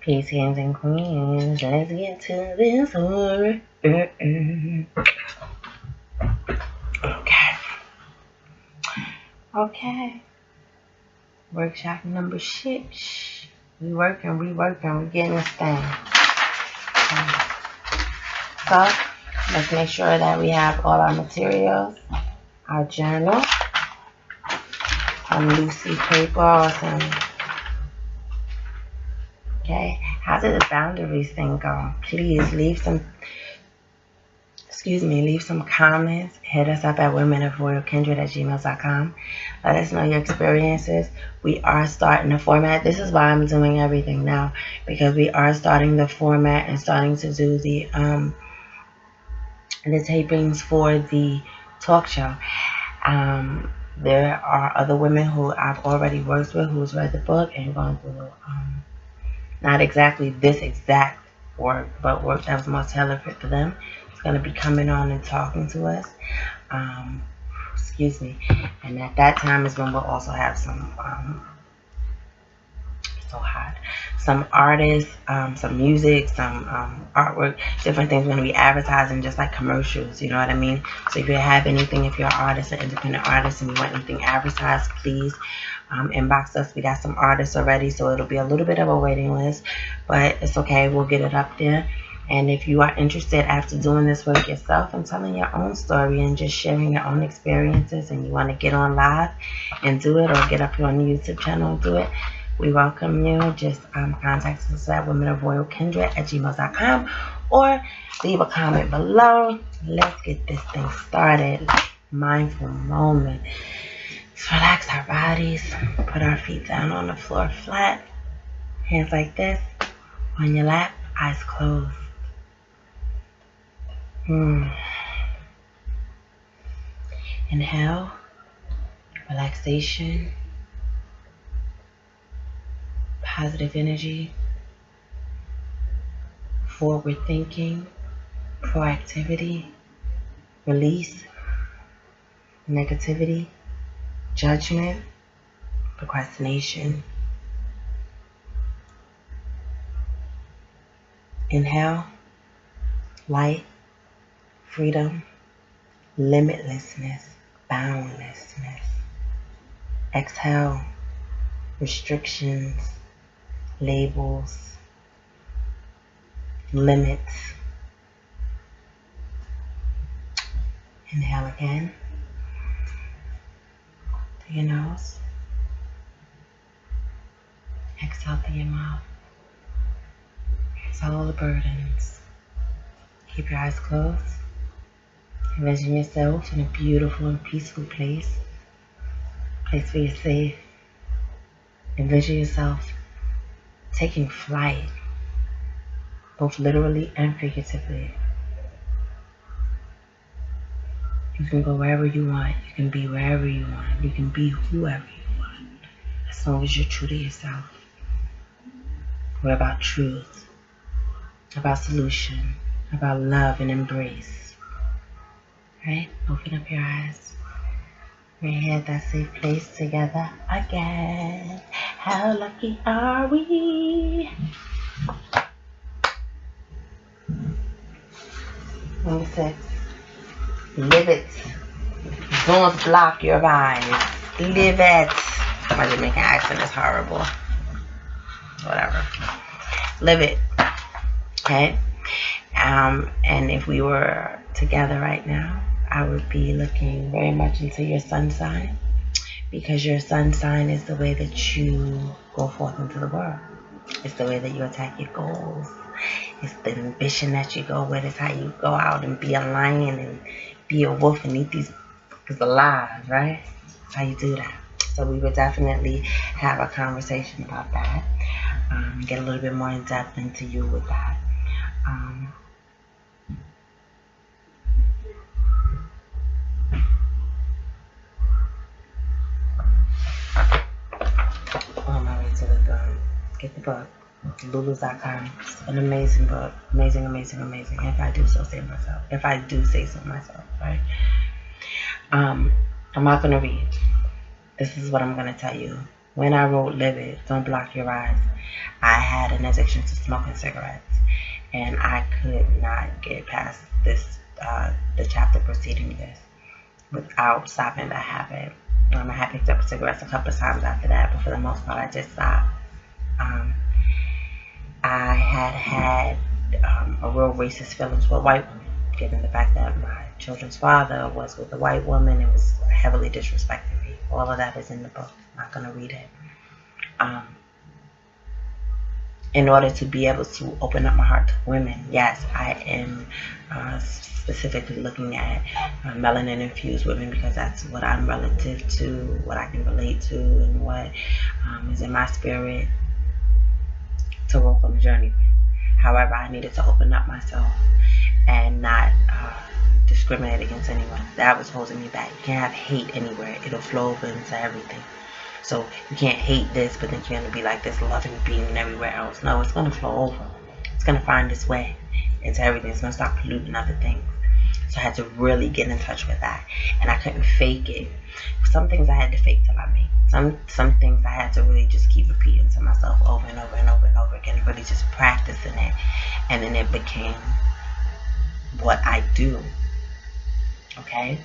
Peace, kings and queens. Let's get to this horror. Okay. Workshop number 6. We working, we getting this thing. So, let's make sure that we have all our materials, our journal, some loosey paper or some. Okay, how did the boundaries thing go? Please leave some comments. Hit us up at womenofroyalkindred@gmail.com. Let us know your experiences. We are starting the format. This is why I'm doing everything now, because we are starting the format and starting to do the tapings for the talk show. There are other women who I've already worked with who's read the book and gone through not exactly this exact work, but work that was more tailored fit for them. It's going to be coming on and talking to us. And at that time is when we'll also have some some artists, some music, some artwork, different things. We're going to be advertising just like commercials, you know what I mean? So if you have anything, if you're an artist, an independent artist, and you want anything advertised, please inbox us. We got some artists already, so it'll be a little bit of a waiting list, but it's okay. We'll get it up there. And if you are interested after doing this work yourself and telling your own story and just sharing your own experiences, and you want to get on live and do it, or get up here on the YouTube channel and do it, we welcome you. Just contact us at womenofroyalkindred@gmail.com or leave a comment below. Let's get this thing started. Mindful moment. Let's relax our bodies. Put our feet down on the floor flat. Hands like this. On your lap. Eyes closed. Inhale. Relaxation. Positive energy. Forward thinking. Proactivity. Release. Negativity. Judgment. Procrastination. Inhale. Light. Freedom. Limitlessness. Boundlessness. Exhale. Restrictions. Labels. Limits. Inhale again. Through your nose. Exhale through your mouth. Exhale all the burdens. Keep your eyes closed. Envision yourself in a beautiful and peaceful place. Place where you're safe. Envision yourself taking flight, both literally and figuratively. You can go wherever you want. You can be wherever you want. You can be whoever you want, as long as you're true to yourself. What about truth? About solution? About love and embrace? Right? Open up your eyes. We're here at that safe place together again. How lucky are we? Number 6. Live it. Don't block your eyes. Live it. My Jamaican accent is horrible. Whatever. Live it. Okay? And if we were together right now, I would be looking very much into your sun sign, because your sun sign is the way that you go forth into the world. It's the way that you attack your goals. It's the ambition that you go with. It's how you go out and be a lion and be a wolf and eat these fuckers alive, right? That's how you do that. So we would definitely have a conversation about that. Get a little bit more in depth into you with that. On my way to the get the book. Lulu's.com. It's an amazing book. Amazing, amazing, amazing. If I do say so myself, right? I'm not gonna read. This is what I'm gonna tell you. When I wrote Livid, Don't Block Your Eyes, I had an addiction to smoking cigarettes, and I could not get past this, the chapter preceding this, without stopping that habit. I had picked up cigarettes a couple of times after that, but for the most part, I just stopped. Um, I had a real racist feelings for white women, given the fact that my children's father was with a white woman and was heavily disrespecting me. All of that is in the book. I'm not going to read it. In order to be able to open up my heart to women, yes, I am specifically looking at melanin infused women, because that's what I'm relative to, what I can relate to, and what is in my spirit to walk on the journey with. However, I needed to open up myself and not discriminate against anyone. That was holding me back. You can't have hate anywhere. It'll flow over into everything. So you can't hate this, but then you're going to be like this loving being everywhere else. No, it's going to flow over. It's going to find its way into everything. It's going to start polluting other things. So I had to really get in touch with that. And I couldn't fake it. Some things I had to fake till I made. Some things I had to really just keep repeating to myself over and over and over and over again. Really just practicing it. And then it became what I do. Okay?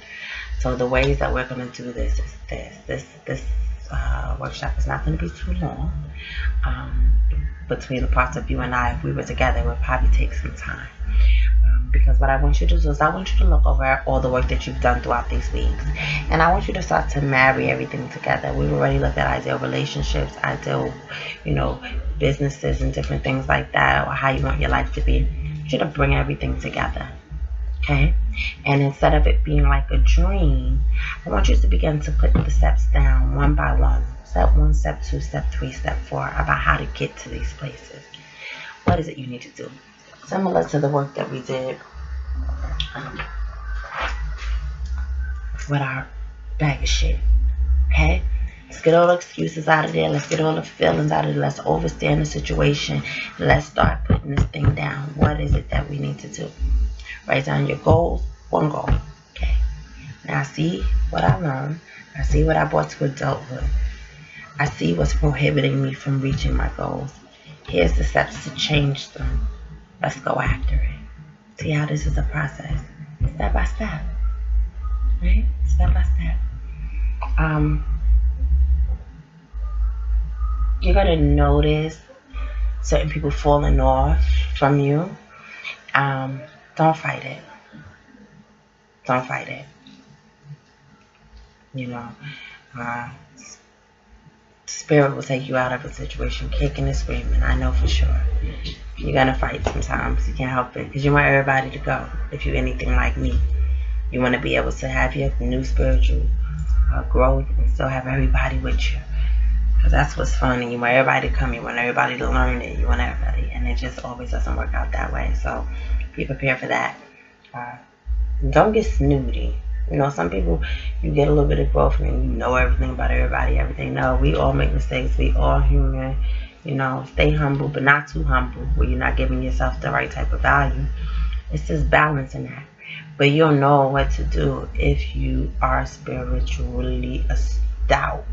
So the ways that we're going to do this is this workshop is not going to be too long. Between the parts of you and I, if we were together, it would probably take some time. Because what I want you to do is I want you to look over all the work that you've done throughout these weeks. And I want you to start to marry everything together. We've already looked at ideal relationships, ideal, businesses and different things like that, or how you want your life to be. I want you to bring everything together. Okay? And instead of it being like a dream, I want you to begin to put the steps down one by one. Step 1, step 2, step 3, step 4, about how to get to these places. What is it you need to do? Similar to the work that we did with our bag of shit. Okay? Let's get all the excuses out of there. Let's get all the feelings out of there. Let's overstand the situation. Let's start putting this thing down. What is it that we need to do? Write down your goals. One goal. Okay. Now I see what I learned. I see what I brought to adulthood. I see what's prohibiting me from reaching my goals. Here's the steps to change them. Let's go after it. See how this is a process. Step by step. Right? Step by step. You're going to notice certain people falling off from you. Don't fight it. Don't fight it. Spirit will take you out of a situation kicking and screaming. I know for sure. You're going to fight sometimes. You can't help it. Because you want everybody to go. If you're anything like me. You want to be able to have your new spiritual growth and still have everybody with you. Because that's what's fun. And you want everybody to come. You want everybody to learn it. You want everybody. And it just always doesn't work out that way. So be prepared for that. Don't get snooty. Some people, you get a little bit of growth and you know everything about everybody, everything. No, we all make mistakes. We all human. Stay humble, but not too humble, where you're not giving yourself the right type of value. It's just balancing that. But you'll know what to do if you are spiritually stout.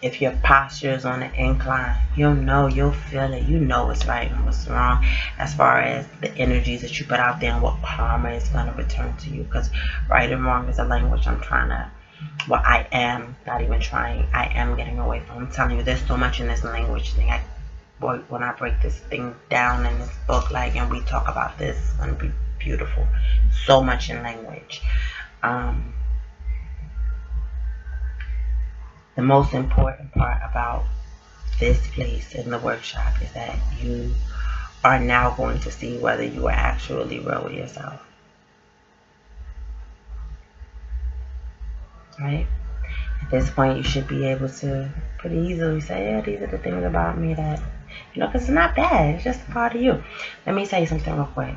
If your posture is on an incline, you'll know, you'll feel it. You know what's right and what's wrong as far as the energies that you put out there and what karma is going to return to you. Because right and wrong is a language I am not even trying. I am getting away from. I'm telling you, there's so much in this language thing. When I break this thing down in this book, and we talk about this, it's going to be beautiful. So much in language. The most important part about this place in the workshop is that you are now going to see whether you are actually real with yourself. Right? At this point, you should be able to pretty easily say, yeah, these are the things about me that, because it's not bad. It's just a part of you. Let me tell you something real quick.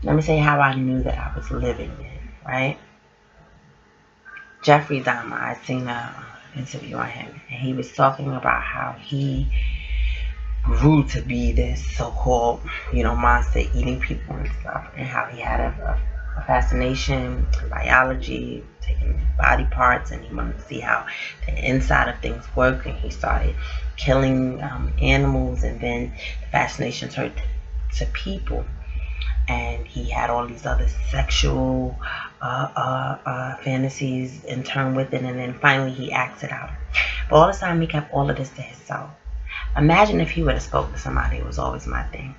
Let me tell you how I knew that I was living it, right? Jeffrey Dahmer, I seen an interview on him, and he was talking about how he grew to be this so-called, monster eating people and stuff, and how he had a a fascination in biology, taking body parts, and he wanted to see how the inside of things work. And he started killing animals, and then the fascination turned to people. And he had all these other sexual fantasies in turn with it, and then finally he acted out. But all the time he kept all of this to himself. Imagine if he would have spoke to somebody. It was always my thing.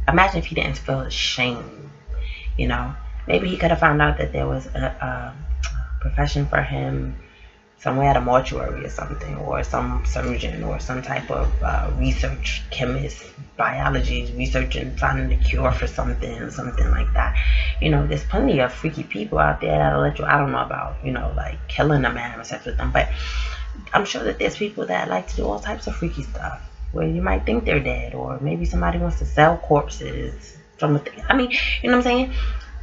Imagine if he didn't feel ashamed. You know, maybe he could have found out that there was a profession for him somewhere at a mortuary or something, or some surgeon, or some type of research chemist, biology, researching, finding a cure for something, something like that. You know, there's plenty of freaky people out there that'll let you, I don't know about, you know, like killing a man, having sex with them, but I'm sure that there's people that like to do all types of freaky stuff, where you might think they're dead, or maybe somebody wants to sell corpses from a thing. I mean, you know what I'm saying?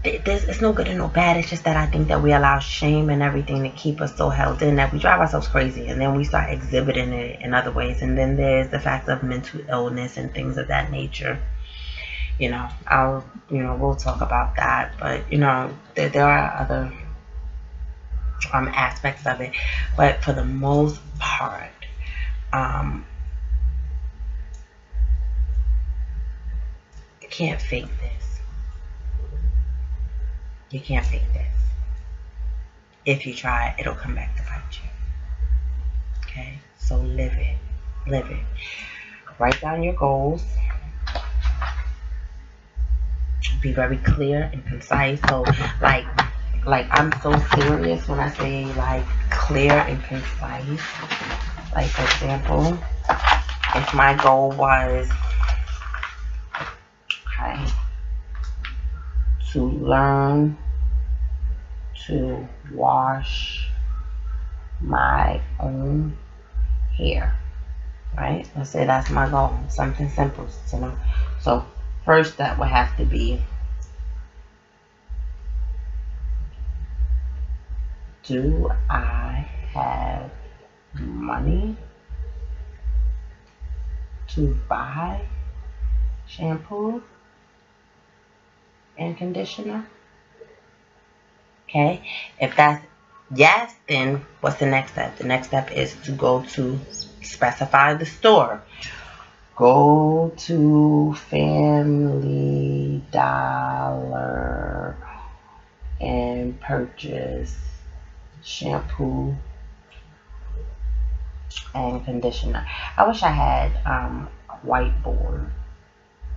It's no good and no bad. It's just that I think that we allow shame and everything to keep us so held in that we drive ourselves crazy, and then we start exhibiting it in other ways. And then there's the fact of mental illness and things of that nature. You know, we'll talk about that, but you know, there are other aspects of it, but for the most part, you can't fake this. You can't fake this. If you try, it'll come back to bite you. Okay? So live it. Live it. Write down your goals. Be very clear and concise. So like I'm so serious when I say like clear and concise. Like, for example, if my goal was to learn to wash my own hair, right? Let's say that's my goal, something simple, you know. So first step would have to be, do I have money to buy shampoo and conditioner? Okay, if that's yes, then what's the next step? The next step is to go to specify the store. Go to Family Dollar and purchase shampoo and conditioner. I wish I had a whiteboard.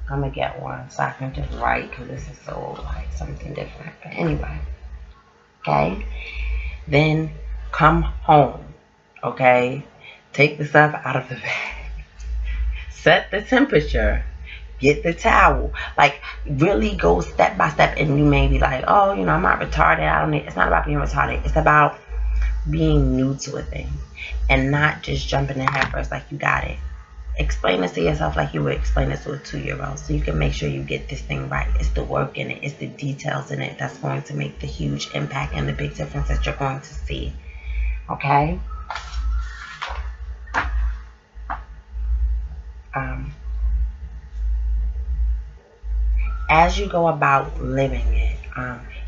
I'm gonna get one so I can just write, because this is so like something different. But anyway, okay, then come home. Okay, take the stuff out of the bag, set the temperature, get the towel. Like, really go step by step. And you may be like, oh, you know, I'm not retarded, I don't need. It's not about being retarded. It's about being new to a thing and not just jumping in head first like you got it. Explain this to yourself like you would explain it to a 2-year-old, so you can make sure you get this thing right. It's the work in it, it's the details in it that's going to make the huge impact and the big difference that you're going to see. Okay? As you go about living it,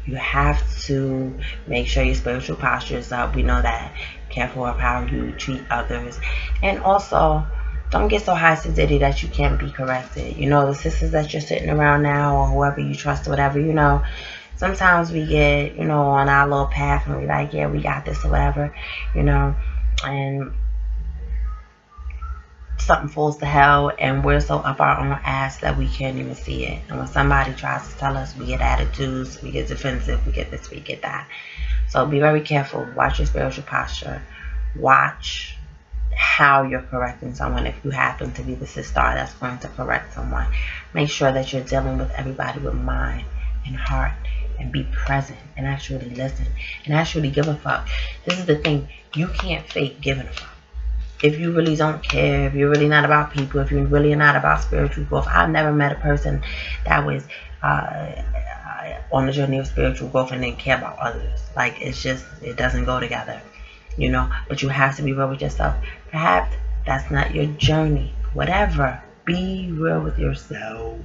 you have to make sure your spiritual posture is up. We know that. Careful of how you treat others. And also, don't get so high sedity that you can't be corrected. You know, the sisters that you're sitting around now, or whoever you trust or whatever, you know, sometimes we get, you know, on our little path and we're like, yeah, we got this or whatever, you know, and something falls to hell and we're so up our own ass that we can't even see it. And when somebody tries to tell us, we get attitudes, we get defensive, we get this, we get that. So be very careful. Watch your spiritual posture. Watch how you're correcting someone. If you happen to be the sister that's going to correct someone, make sure that you're dealing with everybody with mind and heart, and be present and actually listen and actually give a fuck. This is the thing. You can't fake giving a fuck. If you really don't care, if you're really not about people, if you're really not about spiritual growth. I've never met a person that was on the journey of spiritual growth and didn't care about others. Like, it's just, it doesn't go together, you know. But you have to be real with yourself. Perhaps that's not your journey. Whatever, Be real with yourself.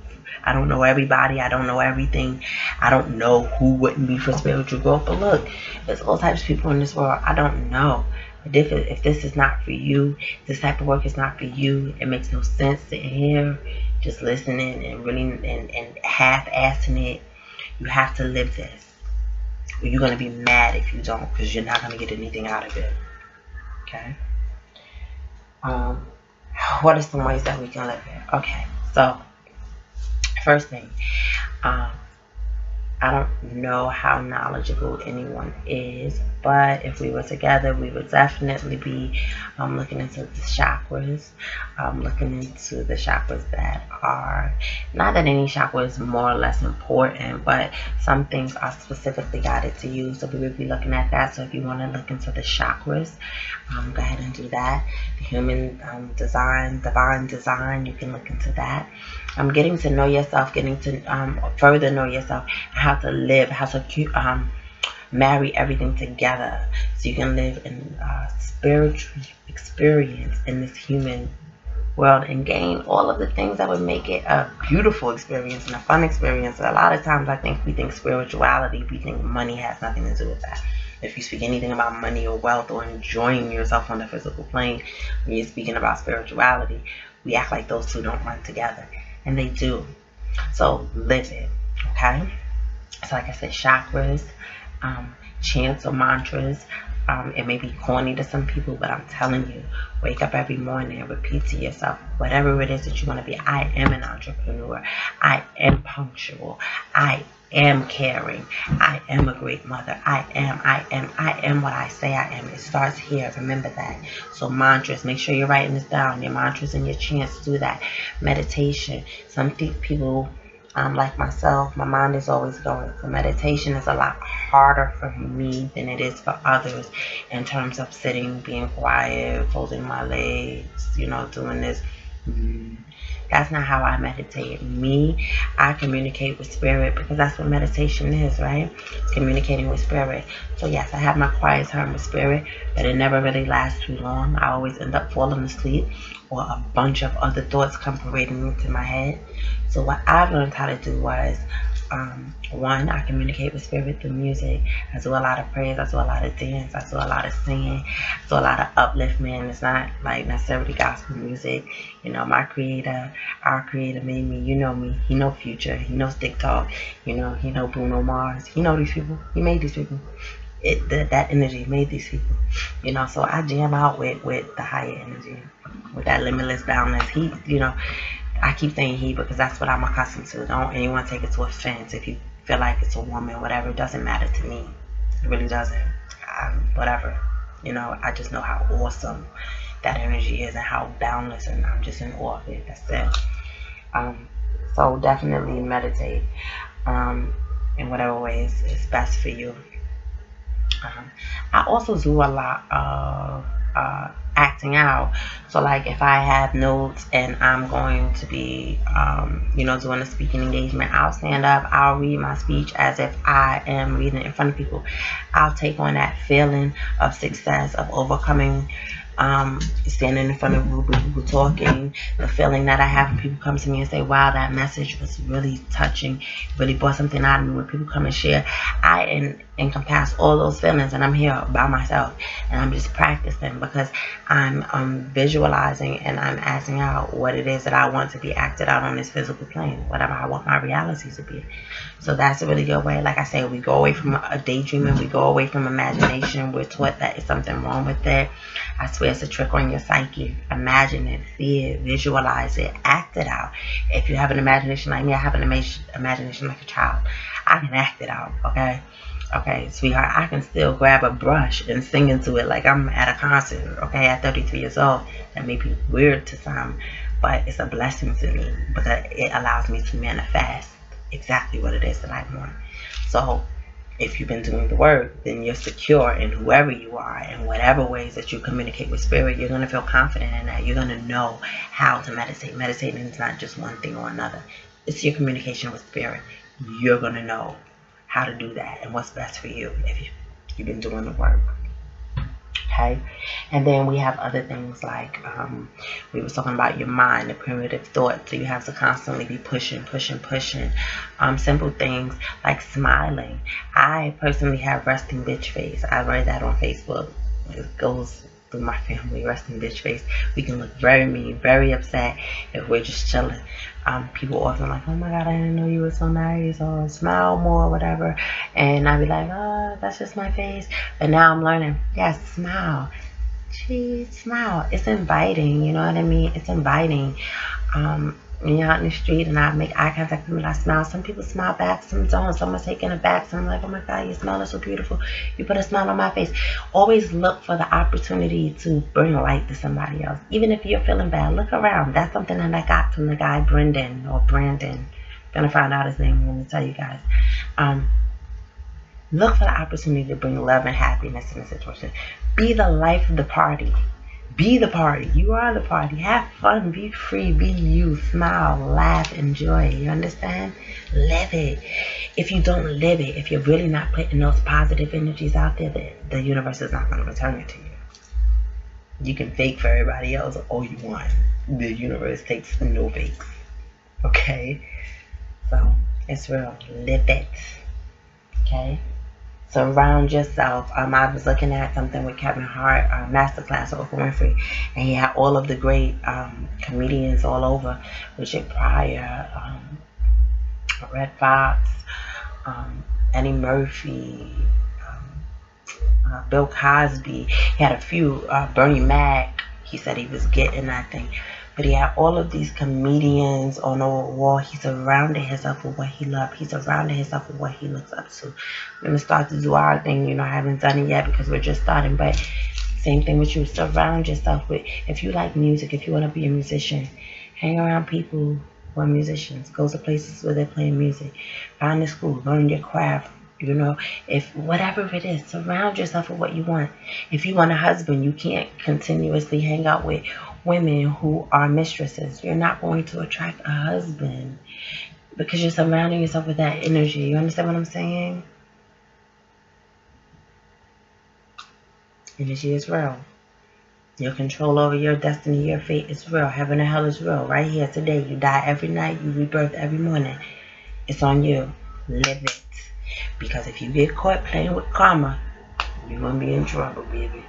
I don't know everybody. I don't know everything. I don't know who wouldn't be for spiritual growth. But look, there's all types of people in this world. I don't know. But if this is not for you, this type of work is not for you, it makes no sense sitting here just listening and really and half-assing it. You have to live this. Or you're going to be mad if you don't, because you're not going to get anything out of it. Okay? What are some ways that we can live it? Okay, so first thing, I don't know how knowledgeable anyone is, but if we were together, we would definitely be looking into the chakras, looking into the chakras that are, not that any chakra is more or less important, but some things are specifically guided to you, so we would be looking at that. So if you want to look into the chakras, go ahead and do that. The human design, divine design, you can look into that. Getting to know yourself, getting to further know yourself, how to live, how to marry everything together so you can live in spiritual experience in this human world and gain all of the things that would make it a beautiful experience and a fun experience. A lot of times I think we think spirituality, we think money has nothing to do with that. If you speak anything about money or wealth or enjoying yourself on the physical plane, when you're speaking about spirituality, we act like those two don't run together. And they do. So live it. Okay? So like I said, chakras, chants or mantras. It may be corny to some people, but I'm telling you, wake up every morning and repeat to yourself whatever it is that you want to be. I am an entrepreneur. I am punctual. I am caring. I am a great mother. I am what I say I am. It starts here. Remember that. So mantras, make sure you're writing this down. Your mantras and your chants, do that. Meditation. Some people, like myself, my mind is always going. So meditation is a lot harder for me than it is for others in terms of sitting, being quiet, folding my legs, doing this. That's not how I meditate. Me, I communicate with spirit, because that's what meditation is, right? It's communicating with spirit. So yes, I have my quiet time with spirit, but it never really lasts too long. I always end up falling asleep, or a bunch of other thoughts come parading into my head. So what I've learned how to do was, one, I communicate with spirit through music. I do a lot of prayers. I do a lot of dance. I do a lot of singing. I do a lot of upliftment. It's not like necessarily gospel music. My creator, our creator made me. You know me. He know Future. He knows TikTok. He know Bruno Mars. He know these people. He made these people. That energy made these people. So I jam out with the higher energy, with that limitless, boundless. I keep saying he because that's what I'm accustomed to. Don't anyone take it to offense. If you feel like it's a woman, whatever, it doesn't matter to me. It really doesn't. Whatever. I just know how awesome that energy is and how boundless, and I'm just in awe of it. That's it. So definitely meditate in whatever ways is best for you. I also do a lot of acting out. So like if I have notes and I'm going to be doing a speaking engagement, I'll stand up, I'll read my speech as if I am reading it in front of people. I'll take on that feeling of success, of overcoming, standing in front of a group of people talking, the feeling that I have when people come to me and say, wow, that message was really touching, really brought something out of me. When people come and share, I encompass all those feelings, and I'm here by myself, and I'm just practicing because I'm visualizing and I'm acting out what it is that I want to be acted out on this physical plane, whatever I want my reality to be. So that's a really good way. Like I say, we go away from a daydreaming, we go away from imagination. We're taught that there's something wrong with it. I swear it's a trick on your psyche. Imagine it, see it, visualize it, act it out. If you have an imagination like me, I have an imagination like a child. I can act it out, okay? Okay, sweetheart, I can still grab a brush and sing into it like I'm at a concert, okay, at 33 years old. That may be weird to some, but it's a blessing to me because it allows me to manifest exactly what it is that I want. So if you've been doing the work, then you're secure in whoever you are, and whatever ways that you communicate with spirit, you're going to feel confident in that. You're going to know how to meditate. Meditating is not just one thing or another. It's your communication with spirit. You're going to know how to do that and what's best for you if you've been doing the work. Okay, and then we have other things like we were talking about your mind, the primitive thought. So you have to constantly be pushing, pushing, pushing. Simple things like smiling. I personally have resting bitch face. I read that on Facebook. It goes through my family, resting bitch face. We can look very mean, very upset if we're just chilling. People often like, oh my god, I didn't know you were so nice, or smile more, or whatever. And I'd be like, oh, that's just my face. But now I'm learning, yes, smile. Geez, smile. It's inviting, you know what I mean? It's inviting. When you're out in the street and I make eye contact with them and I smile, some people smile back, some don't. Some are taken aback. Some are like, oh my god, you smell so beautiful. You put a smile on my face. Always look for the opportunity to bring light to somebody else. Even if you're feeling bad, look around. That's something that I got from the guy Brendan or Brandon. Gonna find out his name when I tell you guys. Look for the opportunity to bring love and happiness in a situation. Be the life of the party. Be the party. You are the party. Have fun. Be free. Be you. Smile. Laugh. Enjoy. You understand? Live it. If you don't live it, if you're really not putting those positive energies out there, the universe is not going to return it to you. You can fake for everybody else all you want. The universe takes no fakes. Okay? So, it's real. Live it. Okay? Surround yourself. I was looking at something with Kevin Hart, masterclass with Oprah Winfrey, and he had all of the great comedians all over, Richard Pryor, Red Fox, Eddie Murphy, Bill Cosby. He had a few, Bernie Mac. He said he was getting that thing. But he had all of these comedians on the wall. He surrounded himself with what he loved. He surrounded himself with what he looks up to. We're going to start to do our thing. You know, I haven't done it yet because we're just starting. But same thing with you. Surround yourself with, if you like music, if you want to be a musician, hang around people who are musicians. Go to places where they're playing music. Find a school. Learn your craft. You know, if whatever it is, surround yourself with what you want. If you want a husband, you can't continuously hang out with women who are mistresses. You're not going to attract a husband because you're surrounding yourself with that energy. You understand what I'm saying? Energy is real. Your control over your destiny, your fate is real. Heaven and hell is real. Right here today. You die every night. You rebirth every morning. It's on you. Live it. Because if you get caught playing with karma, you're going to be in trouble, baby.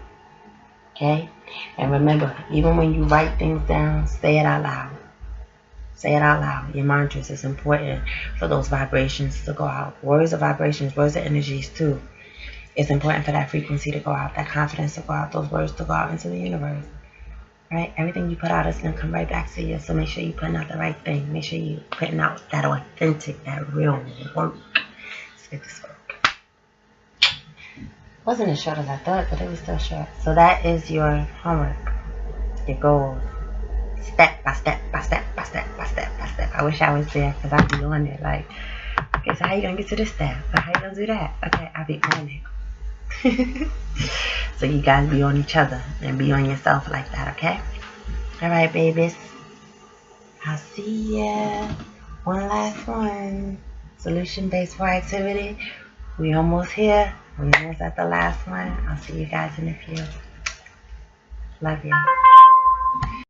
Okay? And remember, even when you write things down, say it out loud. Say it out loud. Your mantras is important for those vibrations to go out. Words are vibrations. Words are energies too. It's important for that frequency to go out, that confidence to go out, those words to go out into the universe. Right? Everything you put out is going to come right back to you. So make sure you're putting out the right thing. Make sure you're putting out that authentic, that real work. Let's get this work. Wasn't as short as I thought, but it was still short. So that is your homework, your goals, step by step by step by step by step by step. I wish I was there because I'd be on it. Like, okay, so how you gonna get to this step? But how you gonna do that? Okay, I'll be on it. So you guys be on each other and be on yourself like that, okay? All right, babies. I'll see ya. One last one. Solution-based proactivity. We almost here. We're almost at the last one. I'll see you guys in a few. Love you.